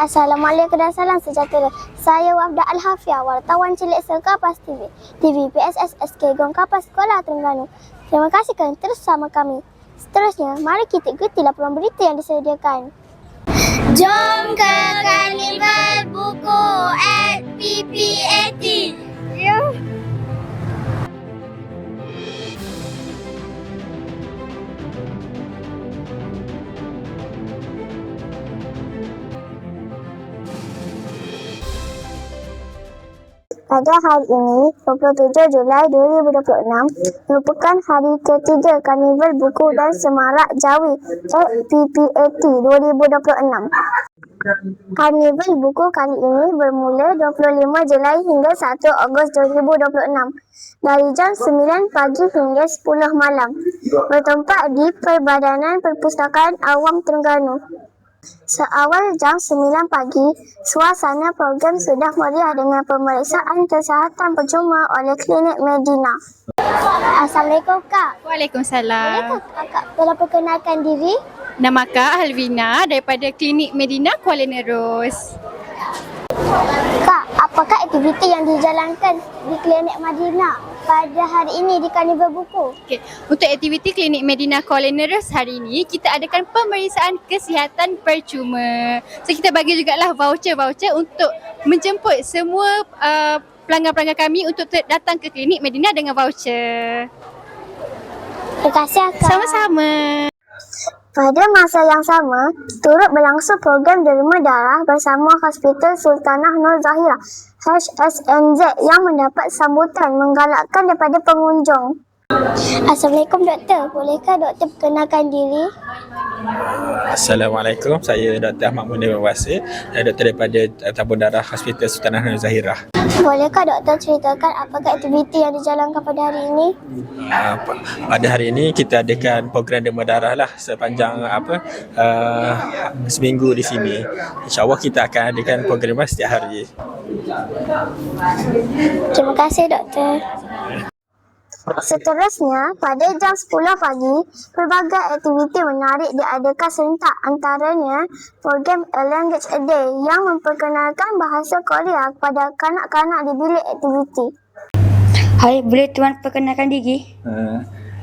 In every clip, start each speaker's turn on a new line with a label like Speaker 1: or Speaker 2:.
Speaker 1: Assalamualaikum dan salam sejahtera. Saya Wafda Al-Hafia, wartawan cilik Kapas TV, TV PSS SK Gong Kapas Sekolah Terengganu. Terima kasih kerana terus bersama kami. Seterusnya, mari kita ikuti laporan berita yang disediakan. Jom ke Karnival Buku at PPAT. Pada hari ini, 27 Julai 2026, merupakan hari ketiga Karnival Buku dan Semarak Jawi PPAT 2026. Karnival Buku kali ini bermula 25 Julai hingga 1 Ogos 2026 dari jam 9 pagi hingga 10 malam, bertempat di Perbadanan Perpustakaan Awam Terengganu. Seawal jam 9 pagi, suasana program sudah meriah dengan pemeriksaan kesihatan percuma oleh Klinik Medina. Assalamualaikum Kak.
Speaker 2: Waalaikumsalam.
Speaker 1: Bolehkah Kak tolong perkenalkan diri?
Speaker 2: Nama Kak Alvina daripada Klinik Medina Kuala Nerus.
Speaker 1: Kak, apakah aktiviti yang dijalankan di Klinik Medina pada hari ini di Karnival Buku?
Speaker 2: Okey, untuk aktiviti Klinik Medina Kuala Nerus hari ini kita adakan pemeriksaan kesihatan percuma. So kita bagi jugalah voucher-voucher untuk menjemput semua pelanggan-pelanggan kami untuk datang ke Klinik Medina dengan voucher.
Speaker 1: Terima kasih Kak.
Speaker 2: Sama-sama.
Speaker 1: Pada masa yang sama, turut berlangsung program derma darah bersama Hospital Sultanah Nur Zahirah HSNZ yang mendapat sambutan menggalakkan daripada pengunjung. Assalamualaikum Doktor, bolehkah Doktor perkenalkan diri?
Speaker 3: Assalamualaikum, saya Dr. Ahmad Munir Wasir, doktor daripada tabung darah Hospital Sultanah Nur Zahirah.
Speaker 1: Bolehkah Doktor ceritakan apakah aktiviti yang dijalankan pada hari ini?
Speaker 3: Pada hari ini kita adakan program derma darah lah sepanjang seminggu di sini. InsyaAllah kita akan adakan program setiap hari.
Speaker 1: Terima kasih Doktor. Seterusnya, pada jam 10 pagi, pelbagai aktiviti menarik diadakan serentak, antaranya program A Language a Day yang memperkenalkan bahasa Korea kepada kanak-kanak di bilik aktiviti.
Speaker 4: Hai, boleh Tuan perkenalkan diri?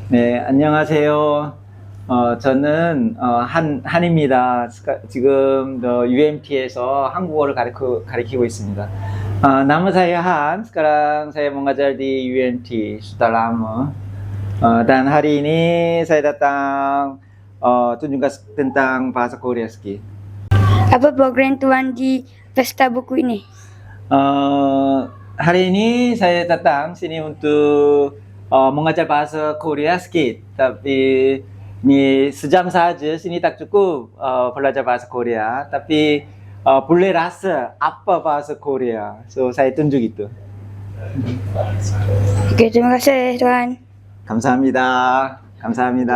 Speaker 5: 네, 안녕하세요. 저는 한입니다. 지금 UMT에서 한국어를 가르치고 있습니다. Nama saya Han, sekarang saya mengajar di UMT sudah lama. Dan hari ini saya datang tunjukkan tentang bahasa Korea sedikit.
Speaker 4: Apa program Tuan di Pesta Buku ini?
Speaker 5: Hari ini saya datang sini untuk mengajar bahasa Korea sedikit. Tapi ini sejam saja, sini tak cukup belajar bahasa Korea. Tapi boleh rasa apa bahasa Korea. So saya tunjuk itu.
Speaker 4: Okey, terima kasih Tuan.
Speaker 5: 감사합니다. 감사합니다.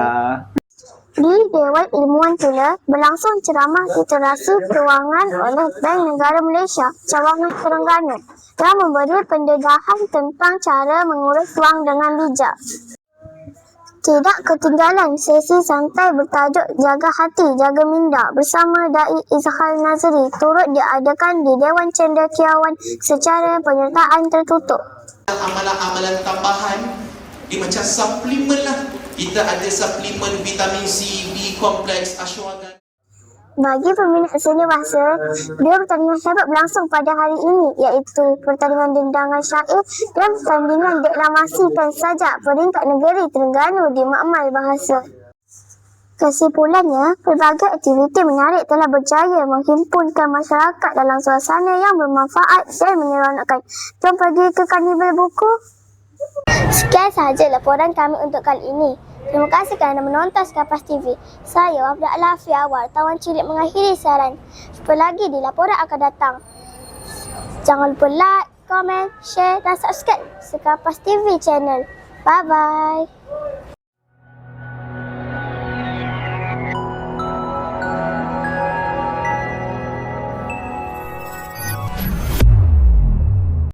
Speaker 1: Di Dewan Ilmuwan Tula, berlangsung ceramah literasi kewangan oleh Bank Negara Malaysia, Cawangan Terengganu, yang memberi pendedahan tentang cara mengurus wang dengan bijak. Tidak ketinggalan sesi santai bertajuk Jaga Hati, Jaga Minda bersama Dai Izhar Nazri turut diadakan di Dewan Cendekiawan secara penyertaan tertutup.
Speaker 6: Amalan-amalan tambahan dia macam suplemen lah. Kita ada suplemen vitamin C, B kompleks, ashwagandha.
Speaker 1: Bagi peminat seni bahasa, dua pertandingan hebat berlangsung pada hari ini, iaitu pertandingan dendangan syair dan pertandingan deklamasikan sajak peringkat negeri Terengganu di Makmal Bahasa. Kesimpulannya, pelbagai aktiviti menarik telah berjaya menghimpunkan masyarakat dalam suasana yang bermanfaat dan menyeronokkan. Jom pergi ke Karnival Buku. Sekian sahaja laporan kami untuk kali ini. Terima kasih kerana menonton Kapas TV. Saya Wafda Al-Hafia, wartawan cilik mengakhiri siaran. Jumpa lagi di laporan akan datang. Jangan lupa like, komen, share dan subscribe Kapas TV channel. Bye-bye.